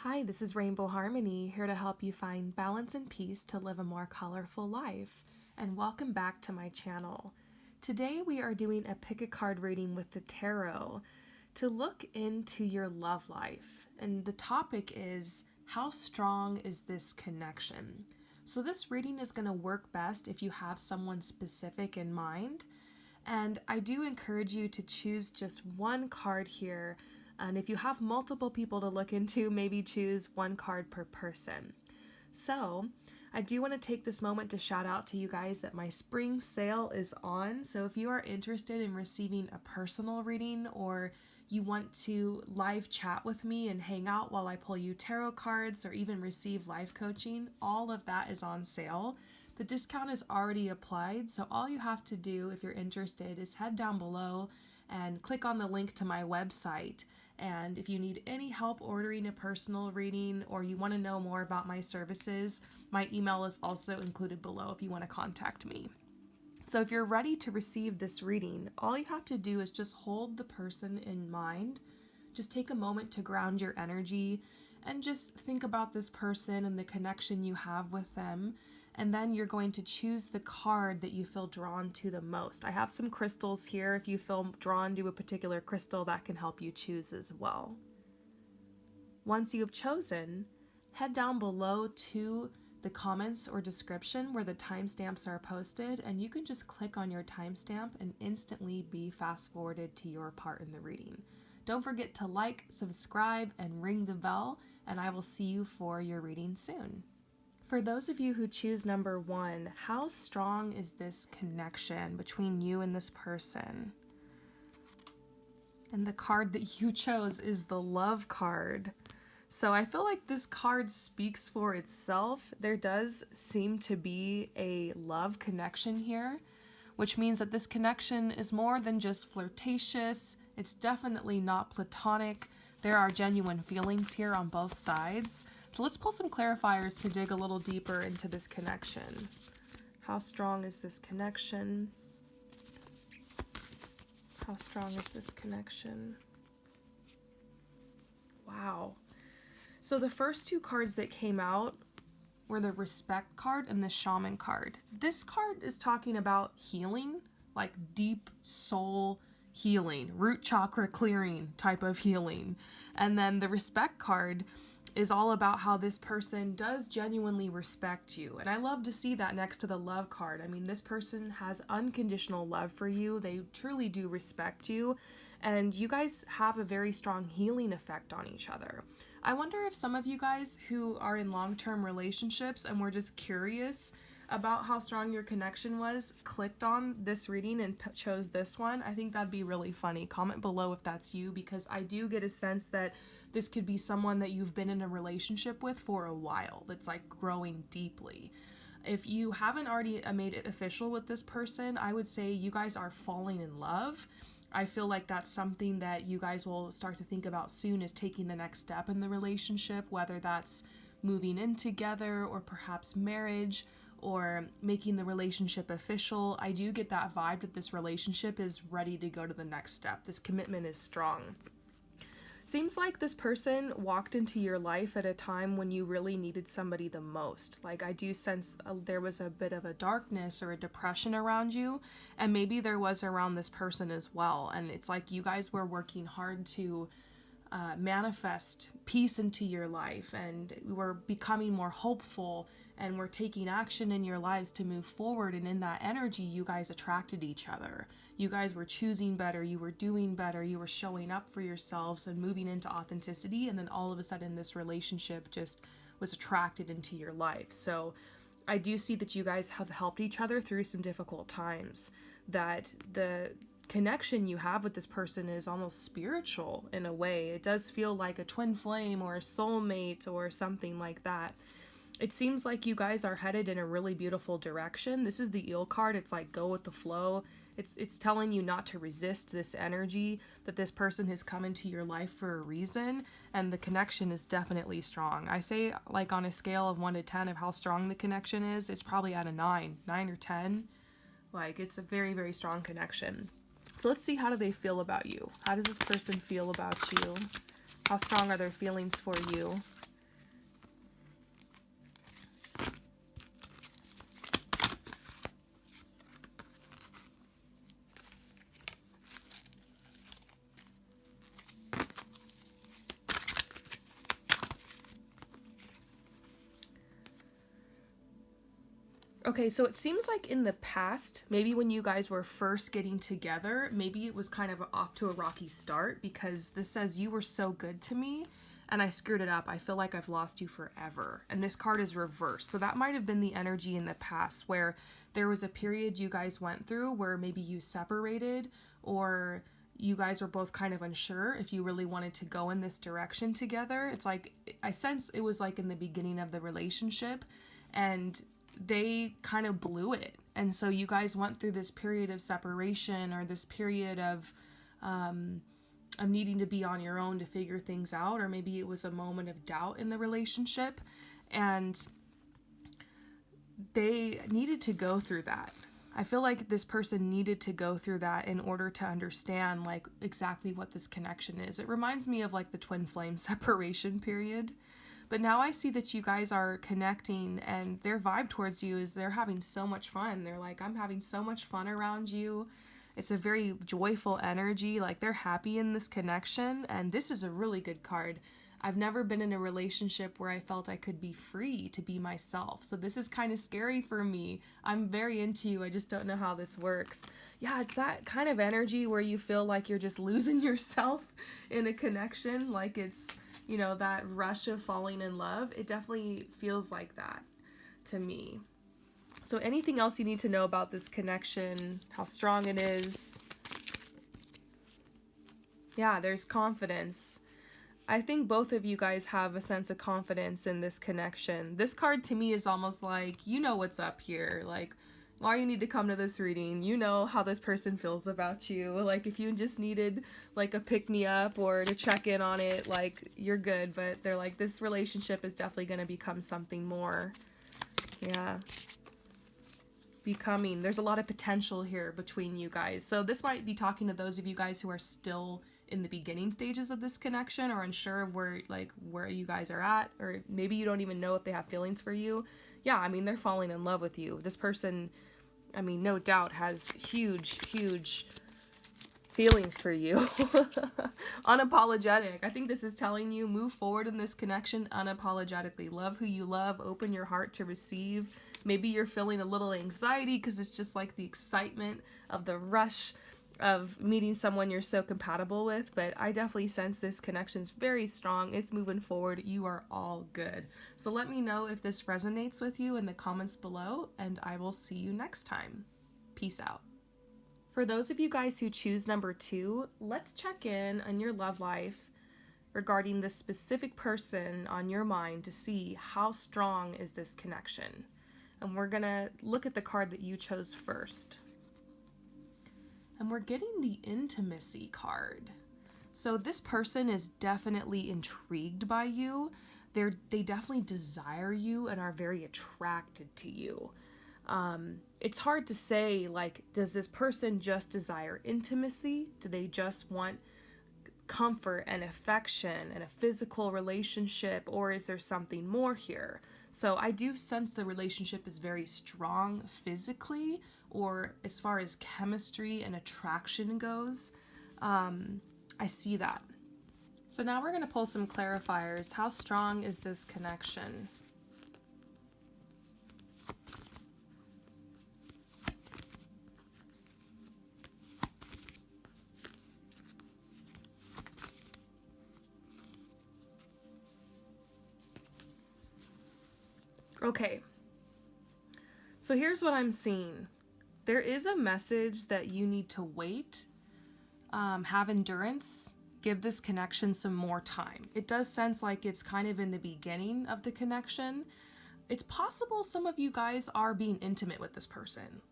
Hi, this is Rainbow Harmony, here to help you find balance and peace to live a more colorful life. And welcome back to my channel. Today we are doing a pick a card reading with the tarot to look into your love life. And the topic is, how strong is this connection? So this reading is going to work best if you have someone specific in mind. And I do encourage you to choose just one card here. And if you have multiple people to look into, maybe choose one card per person. So I do want to take this moment to shout out to you guys that my spring sale is on. So if you are interested in receiving a personal reading, or you want to live chat with me and hang out while I pull you tarot cards, or even receive life coaching, all of that is on sale. The discount is already applied, so all you have to do if you're interested is head down below and click on the link to my website. And if you need any help ordering a personal reading, or you want to know more about my services, my email is also included below if you want to contact me. So if you're ready to receive this reading, all you have to do is just hold the person in mind. Just take a moment to ground your energy and just think about this person and the connection you have with them. And then you're going to choose the card that you feel drawn to the most. I have some crystals here. If you feel drawn to a particular crystal, that can help you choose as well. Once you have chosen, head down below to the comments or description where the timestamps are posted, and you can just click on your timestamp and instantly be fast forwarded to your part in the reading. Don't forget to like, subscribe, and ring the bell, and I will see you for your reading soon. For those of you who choose number 1, how strong is this connection between you and this person? And the card that you chose is the Love card. So I feel like this card speaks for itself. There does seem to be a love connection here, which means that this connection is more than just flirtatious. It's definitely not platonic. There are genuine feelings here on both sides. So let's pull some clarifiers to dig a little deeper into this connection. How strong is this connection? How strong is this connection? Wow. So the first two cards that came out were the Respect card and the Shaman card. This card is talking about healing, like deep soul healing, root chakra clearing type of healing. And then the Respect card is all about how this person does genuinely respect you. And I love to see that next to the Love card. I mean, this person has unconditional love for you. They truly do respect you. And you guys have a very strong healing effect on each other. I wonder if some of you guys who are in long-term relationships and were just curious about how strong your connection was, clicked on this reading and chose this one. I think that'd be really funny. Comment below if that's you, because I do get a sense that this could be someone that you've been in a relationship with for a while, that's like growing deeply. If you haven't already made it official with this person, I would say you guys are falling in love. I feel like that's something that you guys will start to think about soon, is taking the next step in the relationship, whether that's moving in together or perhaps marriage or making the relationship official. I do get that vibe that this relationship is ready to go to the next step. This commitment is strong. Seems like this person walked into your life at a time when you really needed somebody the most. Like, I do sense there was a bit of a darkness or a depression around you, and maybe there was around this person as well. And it's like you guys were working hard to manifest peace into your life, and we were becoming more hopeful, and we're taking action in your lives to move forward. And in that energy, you guys attracted each other. You guys were choosing better, you were doing better, you were showing up for yourselves and moving into authenticity. And then all of a sudden this relationship just was attracted into your life. So I do see that you guys have helped each other through some difficult times, that the connection you have with this person is almost spiritual in a way. It does feel like a twin flame or a soulmate or something like that. It seems like you guys are headed in a really beautiful direction. This is the Eel card. It's like go with the flow. It's telling you not to resist this energy, that this person has come into your life for a reason, and the connection is definitely strong. I say, like, on a scale of 1 to 10 of how strong the connection is, it's probably at a 9 or 10. Like, it's a very, very strong connection. So let's see, how do they feel about you? How does this person feel about you? How strong are their feelings for you? Okay, so it seems like in the past, maybe when you guys were first getting together, maybe it was kind of off to a rocky start, because this says you were so good to me and I screwed it up. I feel like I've lost you forever. And this card is reversed. So that might have been the energy in the past where there was a period you guys went through where maybe you separated, or you guys were both kind of unsure if you really wanted to go in this direction together. It's like, I sense it was like in the beginning of the relationship and they kind of blew it. And so you guys went through this period of separation, or this period of needing to be on your own to figure things out, or maybe it was a moment of doubt in the relationship, and they needed to go through that. I feel like this person needed to go through that in order to understand like exactly what this connection is. It reminds me of like the twin flame separation period. But now I see that you guys are connecting, and their vibe towards you is they're having so much fun. They're like, I'm having so much fun around you. It's a very joyful energy. Like, they're happy in this connection. And this is a really good card. I've never been in a relationship where I felt I could be free to be myself. So this is kind of scary for me. I'm very into you. I just don't know how this works. Yeah, it's that kind of energy where you feel like you're just losing yourself in a connection. Like it's, you know, that rush of falling in love. It definitely feels like that to me. So anything else you need to know about this connection, how strong it is? Yeah, there's confidence. I think both of you guys have a sense of confidence in this connection. This card to me is almost like, you know what's up here. Like, why you need to come to this reading. You know how this person feels about you. Like, if you just needed like a pick-me-up or to check in on it, like, you're good. But they're like, this relationship is definitely going to become something more. Yeah. Becoming. There's a lot of potential here between you guys. So this might be talking to those of you guys who are still in the beginning stages of this connection, or unsure of where you guys are at, or maybe you don't even know if they have feelings for you. Yeah, I mean, they're falling in love with you. This person, I mean, no doubt has huge feelings for you. Unapologetic. I think this is telling you, move forward in this connection unapologetically. Love who you love. Open your heart to receive. Maybe you're feeling a little anxiety because it's just like the excitement of the rush of meeting someone you're so compatible with, but I definitely sense this connection's very strong. It's moving forward. You are all good. So let me know if this resonates with you in the comments below, and I will see you next time. Peace out. For those of you guys who choose number 2, let's check in on your love life regarding this specific person on your mind to see how strong is this connection. And we're gonna look at the card that you chose first. And we're getting the intimacy card. So this person is definitely intrigued by you. They definitely desire you and are very attracted to you. It's hard to say, like, does this person just desire intimacy? Do they just want comfort and affection and a physical relationship, or is there something more here? So I do sense the relationship is very strong physically, or as far as chemistry and attraction goes. I see that. So now we're going to pull some clarifiers. How strong is this connection? Okay, so here's what I'm seeing. There is a message that you need to wait, have endurance, give this connection some more time. It does sense like it's kind of in the beginning of the connection. It's possible some of you guys are being intimate with this person,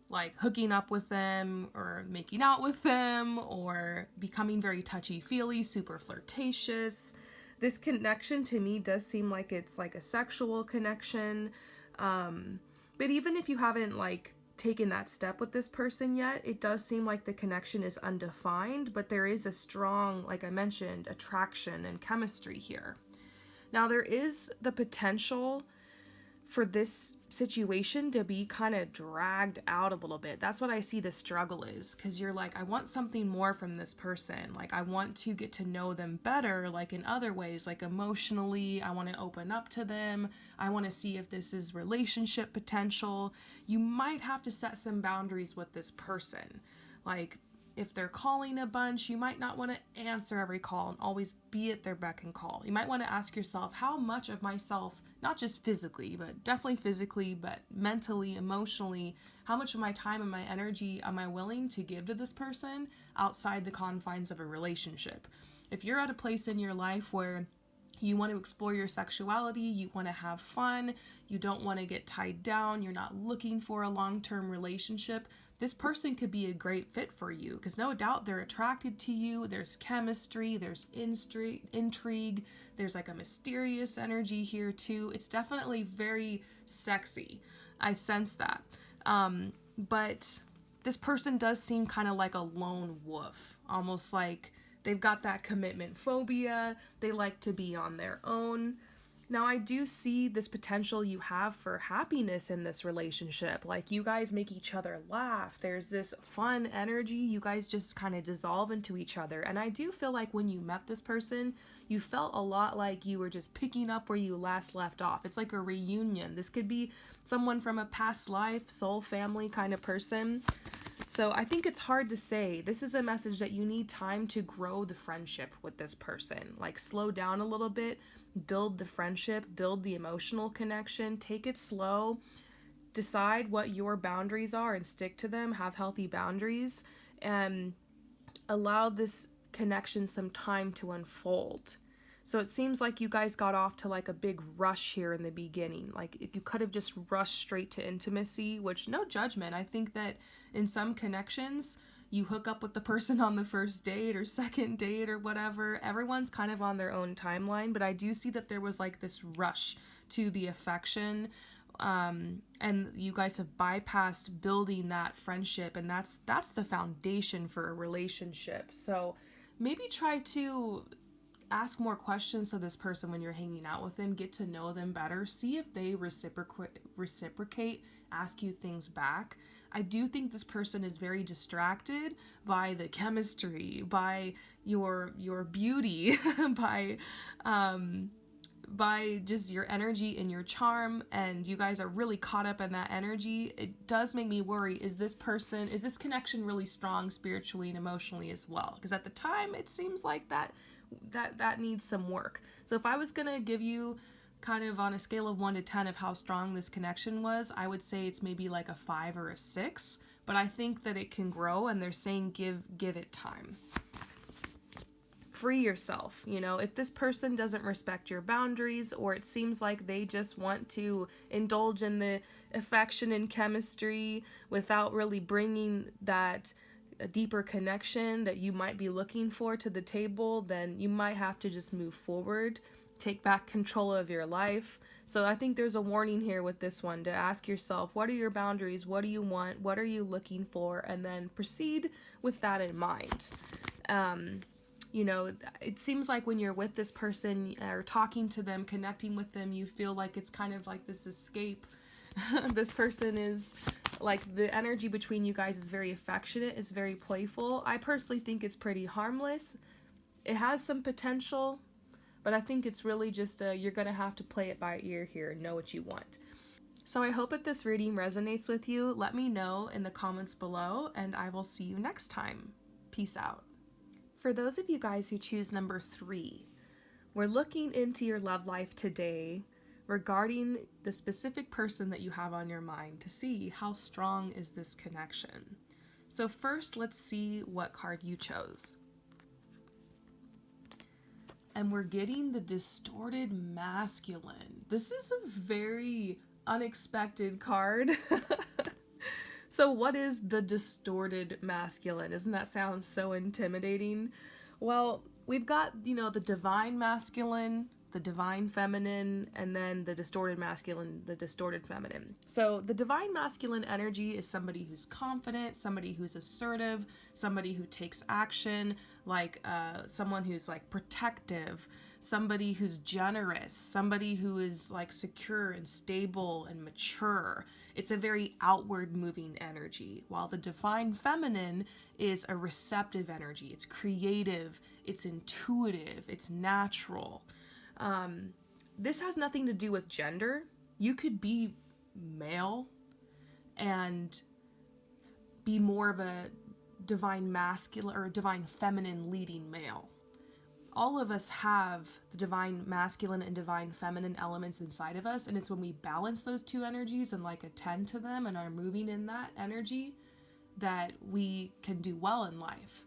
like hooking up with them or making out with them or becoming very touchy-feely, super flirtatious. This connection to me does seem like it's like a sexual connection. But even if you haven't like taken that step with this person yet, it does seem like the connection is undefined, but there is a strong, like I mentioned, attraction and chemistry here. Now there is the potential for this situation to be kind of dragged out a little bit. That's what I see the struggle is, because you're like, I want something more from this person. Like, I want to get to know them better, like in other ways, like emotionally, I want to open up to them. I want to see if this is relationship potential. You might have to set some boundaries with this person. Like, if they're calling a bunch, you might not want to answer every call and always be at their beck and call. You might want to ask yourself, how much of myself, not just physically, but definitely physically, but mentally, emotionally, how much of my time and my energy am I willing to give to this person outside the confines of a relationship? If you're at a place in your life where you want to explore your sexuality, you want to have fun, you don't want to get tied down, you're not looking for a long-term relationship, this person could be a great fit for you, because no doubt they're attracted to you, there's chemistry, there's intrigue, there's like a mysterious energy here too. It's definitely very sexy. I sense that. But this person does seem kind of like a lone wolf, almost like they've got that commitment phobia. They like to be on their own. Now, I do see this potential you have for happiness in this relationship. Like, you guys make each other laugh. There's this fun energy. You guys just kind of dissolve into each other. And I do feel like when you met this person, you felt a lot like you were just picking up where you last left off. It's like a reunion. This could be someone from a past life, soul family kind of person. So I think it's hard to say. This is a message that you need time to grow the friendship with this person. Like, slow down a little bit, build the friendship, build the emotional connection, take it slow, decide what your boundaries are and stick to them, have healthy boundaries, and allow this connection some time to unfold. So it seems like you guys got off to like a big rush here in the beginning. Like, you could have just rushed straight to intimacy, which, no judgment. I think that in some connections, you hook up with the person on the first date or second date or whatever. Everyone's kind of on their own timeline, but I do see that there was like this rush to the affection, and you guys have bypassed building that friendship, and that's the foundation for a relationship. So maybe try to ask more questions to this person when you're hanging out with them, get to know them better, see if they reciprocate, ask you things back. I do think this person is very distracted by the chemistry, by your beauty, by just your energy and your charm, and you guys are really caught up in that energy. It does make me worry, is this connection really strong spiritually and emotionally as well? Because at the time, it seems like that needs some work. So if I was gonna give you kind of on a scale of 1 to 10 of how strong this connection was, I would say it's maybe like a 5 or a 6, but I think that it can grow, and they're saying give it time. Free yourself. You know, if this person doesn't respect your boundaries, or it seems like they just want to indulge in the affection and chemistry without really bringing that a deeper connection that you might be looking for to the table, then you might have to just move forward, take back control of your life. So I think there's a warning here with this one, to ask yourself, what are your boundaries? What do you want? What are you looking for? And then proceed with that in mind. You know, it seems like when you're with this person or talking to them, connecting with them, you feel like it's kind of like this escape. This person is like, the energy between you guys is very affectionate, it's very playful. I personally think it's pretty harmless. It has some potential, but I think it's really just you're gonna have to play it by ear here and know what you want. So I hope that this reading resonates with you. Let me know in the comments below, and I will see you next time. Peace out. For those of you guys who choose number 3, we're looking into your love life today regarding the specific person that you have on your mind to see how strong is this connection. So first, let's see what card you chose. And we're getting the distorted masculine. This is a very unexpected card. So what is the distorted masculine? Doesn't that sound so intimidating? Well, we've got, you know, the divine masculine, the divine feminine, and then the distorted masculine, the distorted feminine. So the divine masculine energy is somebody who's confident, somebody who's assertive, somebody who takes action, like someone who's like protective, somebody who's generous, somebody who is like secure and stable and mature. It's a very outward moving energy, while the divine feminine is a receptive energy. It's creative, it's intuitive, it's natural. This has nothing to do with gender. You could be male and be more of a divine masculine or a divine feminine leading male. All of us have the divine masculine and divine feminine elements inside of us, and it's when we balance those two energies and like attend to them and are moving in that energy that we can do well in life.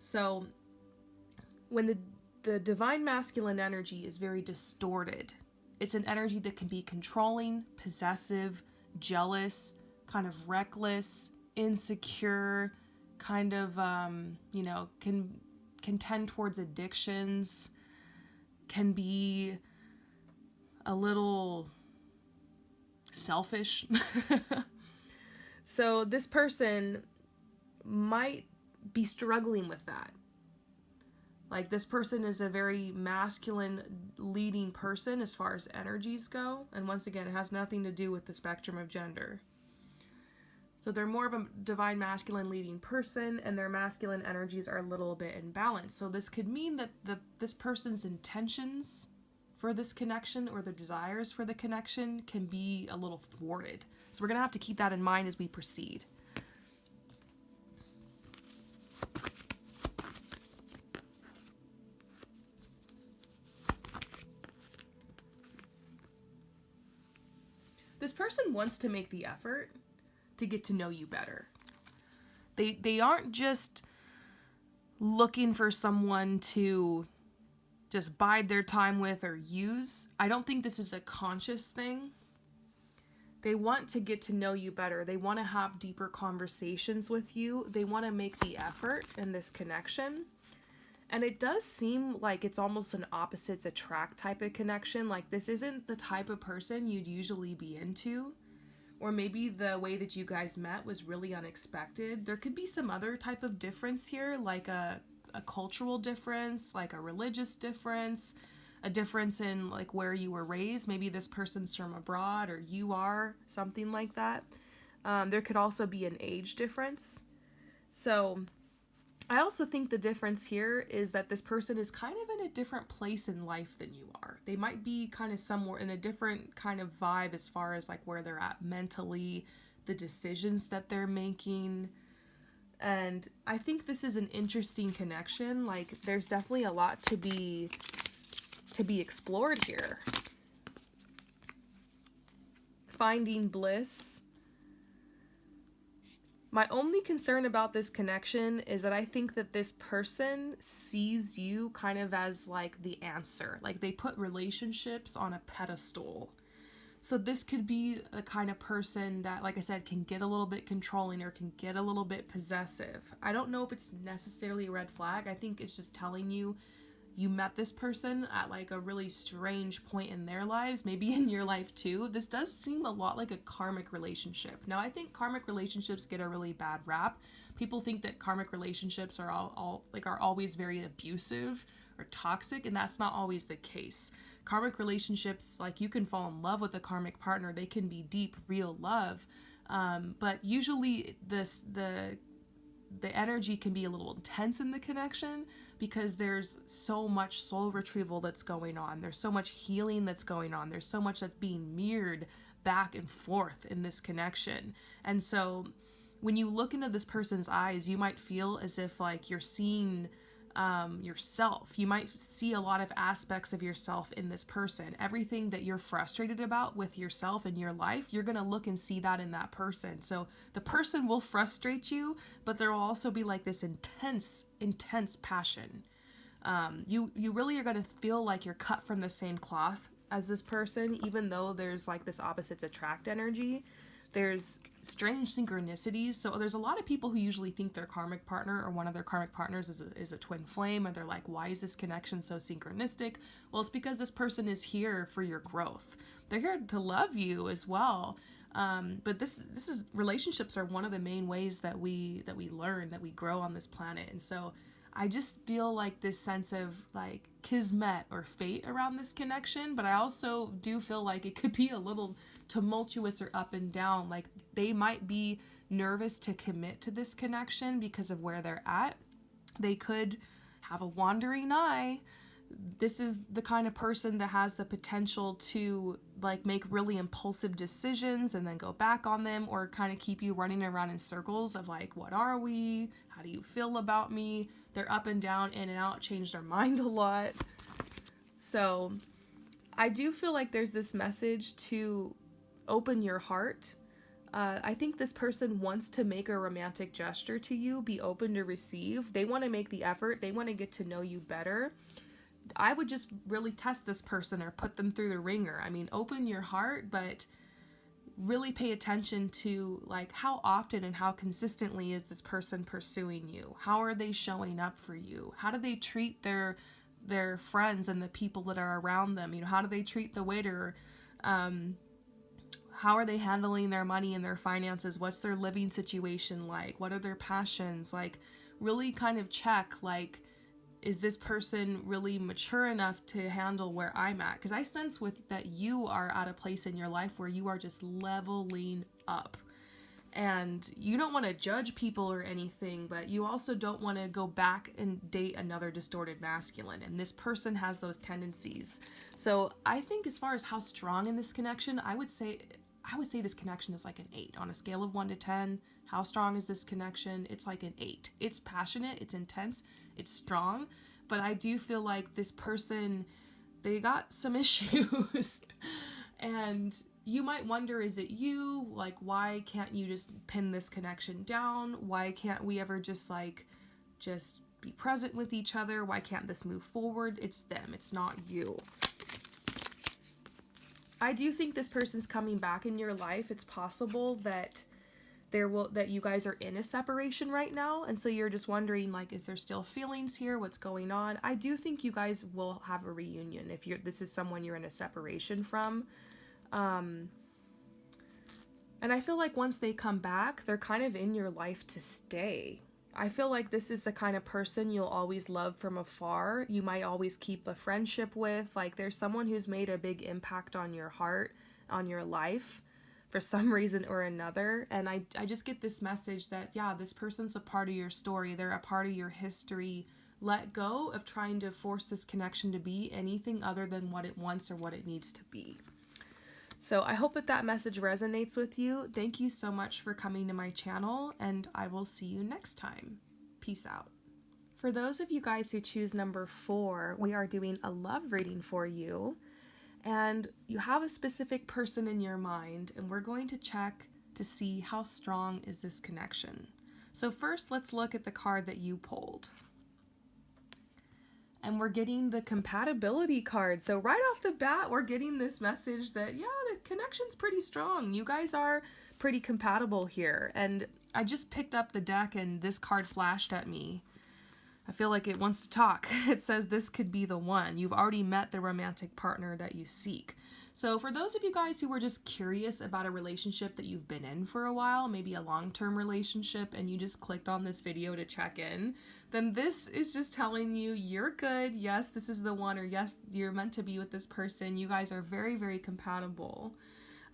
So when the divine masculine energy is very distorted, it's an energy that can be controlling, possessive, jealous, kind of reckless, insecure, kind of can tend towards addictions, can be a little selfish. So this person might be struggling with that. Like, this person is a very masculine leading person as far as energies go. And once again, it has nothing to do with the spectrum of gender. So they're more of a divine masculine leading person, and their masculine energies are a little bit imbalanced. So this could mean that this person's intentions for this connection or the desires for the connection can be a little thwarted. So we're going to have to keep that in mind as we proceed. This person wants to make the effort to get to know you better. They aren't just looking for someone to just bide their time with or use. I don't think this is a conscious thing. They want to get to know you better. They want to have deeper conversations with you. They want to make the effort in this connection. And it does seem like it's almost an opposites attract type of connection. Like, this isn't the type of person you'd usually be into. Or maybe the way that you guys met was really unexpected. There could be some other type of difference here, like a cultural difference, like a religious difference, a difference in like where you were raised. Maybe this person's from abroad or you are, something like that. There could also be an age difference. So I also think the difference here is that this person is kind of in a different place in life than you are. They might be kind of somewhere in a different kind of vibe as far as like where they're at mentally, the decisions that they're making. And I think this is an interesting connection. Like, there's definitely a lot to be explored here. Finding bliss. My only concern about this connection is that I think that this person sees you kind of as like the answer. Like, they put relationships on a pedestal. So this could be a kind of person that, like I said, can get a little bit controlling or can get a little bit possessive. I don't know if it's necessarily a red flag. I think it's just telling you met this person at like a really strange point in their lives, maybe in your life too. This does seem a lot like a karmic relationship. Now, I think karmic relationships get a really bad rap. People think that karmic relationships are are always very abusive or toxic, and that's not always the case. Karmic relationships, like, you can fall in love with a karmic partner. They can be deep, real love, but usually the energy can be a little intense in the connection because there's so much soul retrieval that's going on. There's so much healing that's going on. There's so much that's being mirrored back and forth in this connection. And so when you look into this person's eyes, you might feel as if like you're seeing yourself. You might see a lot of aspects of yourself in this person. Everything that you're frustrated about with yourself in your life, you're going to look and see that in that person. So the person will frustrate you, but there will also be like this intense passion. You really are going to feel like you're cut from the same cloth as this person, even though there's like this opposites attract energy. There's strange synchronicities. So there's a lot of people who usually think their karmic partner or one of their karmic partners is a twin flame, and they're like, why is this connection so synchronistic? Well, it's because this person is here for your growth. They're here to love you as well. But this is relationships are one of the main ways that we learn, that we grow on this planet. And so I just feel like this sense of like kismet or fate around this connection, but I also do feel like it could be a little tumultuous or up and down. Like they might be nervous to commit to this connection because of where they're at. They could have a wandering eye. This is the kind of person that has the potential to like make really impulsive decisions and then go back on them, or kind of keep you running around in circles of like, what are we? How do you feel about me? They're up and down, in and out, change their mind a lot. So I do feel like there's this message to open your heart. I think this person wants to make a romantic gesture to you, be open to receive. They want to make the effort. They want to get to know you better. I would just really test this person or put them through the ringer. I mean, open your heart, but really pay attention to like how often and how consistently is this person pursuing you? How are they showing up for you? How do they treat their friends and the people that are around them? You know, how do they treat the waiter? How are they handling their money and their finances? What's their living situation like? What are their passions? Like, really kind of check, like, is this person really mature enough to handle where I'm at? Because I sense with that you are at a place in your life where you are just leveling up. And you don't want to judge people or anything, but you also don't want to go back and date another distorted masculine. And this person has those tendencies. So I think as far as how strong in this connection, I would say this connection is like an 8 on a scale of 1 to 10. How strong is this connection? It's like an 8. It's passionate, it's intense, it's strong, but I do feel like this person, they got some issues. And you might wonder, is it you? Like, why can't you just pin this connection down? Why can't we ever just be present with each other? Why can't this move forward? It's them, it's not you. I do think this person's coming back in your life. It's possible that that you guys are in a separation right now, and so you're just wondering, like, is there still feelings here? What's going on? I do think you guys will have a reunion if this is someone you're in a separation from. And I feel like once they come back, they're kind of in your life to stay. I feel like this is the kind of person you'll always love from afar. You might always keep a friendship with. Like, there's someone who's made a big impact on your heart, on your life, for some reason or another. And I just get this message that, yeah, this person's a part of your story. They're a part of your history. Let go of trying to force this connection to be anything other than what it wants or what it needs to be. So I hope that message resonates with you. Thank you so much for coming to my channel, and I will see you next time. Peace out. For those of you guys who choose number 4, we are doing a love reading for you. And you have a specific person in your mind, and we're going to check to see how strong is this connection. So first, let's look at the card that you pulled. And we're getting the compatibility card. So right off the bat, we're getting this message that, yeah, the connection's pretty strong. You guys are pretty compatible here. And I just picked up the deck and this card flashed at me. I feel like it wants to talk. It says this could be the one. You've already met the romantic partner that you seek. So for those of you guys who were just curious about a relationship that you've been in for a while, maybe a long-term relationship, and you just clicked on this video to check in, then this is just telling you you're good. Yes, this is the one, or yes, you're meant to be with this person. You guys are very, very compatible.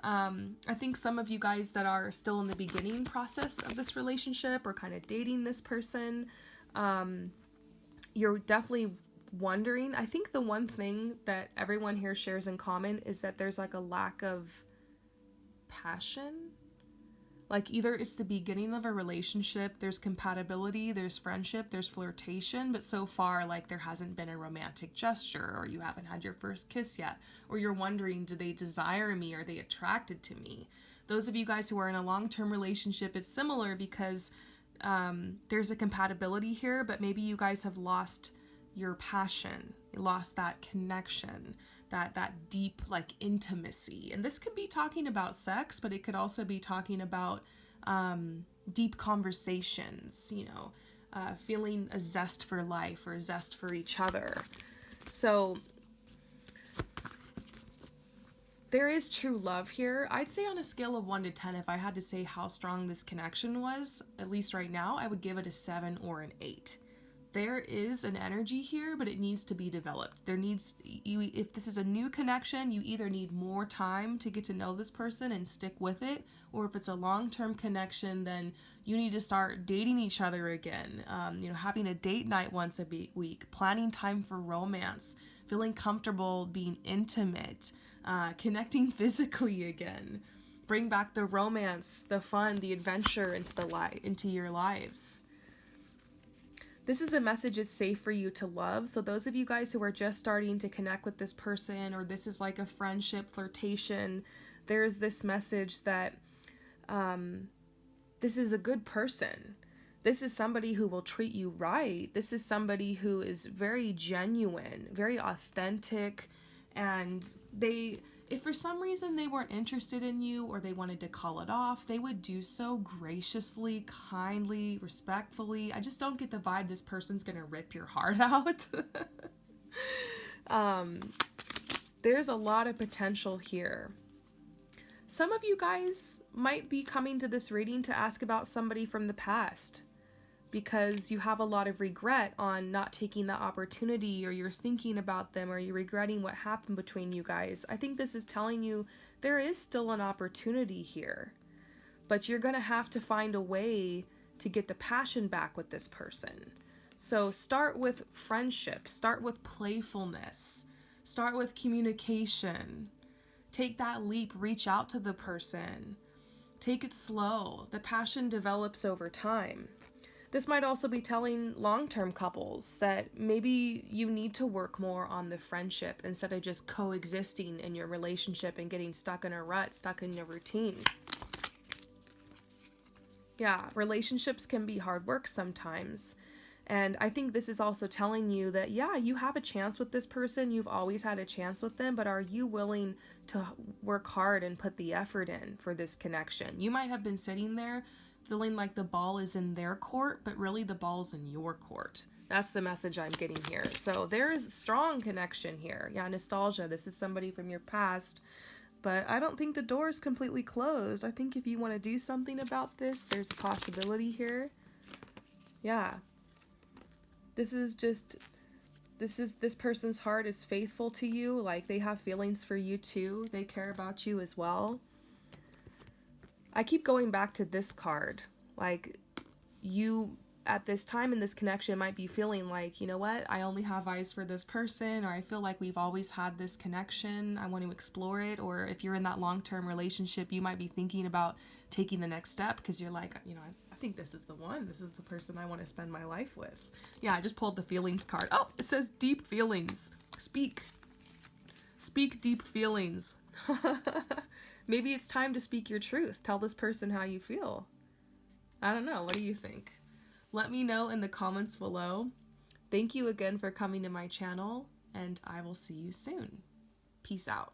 I think some of you guys that are still in the beginning process of this relationship or kind of dating this person, you're definitely wondering. I think the one thing that everyone here shares in common is that there's like a lack of passion. Like, either it's the beginning of a relationship, there's compatibility, there's friendship, there's flirtation, but so far, like, there hasn't been a romantic gesture, or you haven't had your first kiss yet, or you're wondering, do they desire me? Are they attracted to me? Those of you guys who are in a long-term relationship, it's similar because there's a compatibility here, but maybe you guys have lost your passion, you lost that connection, that deep, like, intimacy. And this could be talking about sex, but it could also be talking about deep conversations, you know, feeling a zest for life or a zest for each other. So there is true love here. I'd say on a scale of 1 to 10, if I had to say how strong this connection was, at least right now, I would give it a 7 or an 8. there is an energy here, but it needs to be developed. If this is a new connection, you either need more time to get to know this person and stick with it, or if it's a long-term connection, then you need to start dating each other again. Having a date night once a week, planning time for romance, feeling comfortable being intimate, connecting physically again. Bring back the romance, the fun, the adventure into your lives. This is a message it's safe for you to love. So those of you guys who are just starting to connect with this person, or this is like a friendship, flirtation, there's this message that this is a good person. This is somebody who will treat you right. This is somebody who is very genuine, very authentic, and if for some reason they weren't interested in you or they wanted to call it off, they would do so graciously, kindly, respectfully. I just don't get the vibe this person's gonna rip your heart out. There's a lot of potential here. Some of you guys might be coming to this reading to ask about somebody from the past, because you have a lot of regret on not taking that opportunity, or you're thinking about them, or you're regretting what happened between you guys. I think this is telling you there is still an opportunity here, but you're going to have to find a way to get the passion back with this person. So start with friendship, start with playfulness, start with communication. Take that leap, reach out to the person. Take it slow. The passion develops over time. This might also be telling long-term couples that maybe you need to work more on the friendship instead of just coexisting in your relationship and getting stuck in a rut, stuck in your routine. Yeah, relationships can be hard work sometimes. And I think this is also telling you that, yeah, you have a chance with this person. You've always had a chance with them, but are you willing to work hard and put the effort in for this connection? You might have been sitting there feeling like the ball is in their court, but really the ball's in your court. That's the message I'm getting here. So there is strong connection here. Yeah, nostalgia. This is somebody from your past, but I don't think the door is completely closed. I think if you want to do something about this, there's a possibility here. Yeah. This person's heart is faithful to you. Like, they have feelings for you too. They care about you as well. I keep going back to this card. Like, you at this time in this connection might be feeling like, you know what, I only have eyes for this person, or I feel like we've always had this connection. I want to explore it. Or if you're in that long-term relationship, you might be thinking about taking the next step because you're like, I think this is the one. This is the person I want to spend my life with. Yeah, I just pulled the feelings card. Oh, it says deep feelings. Speak deep feelings. Maybe it's time to speak your truth. Tell this person how you feel. I don't know. What do you think? Let me know in the comments below. Thank you again for coming to my channel, and I will see you soon. Peace out.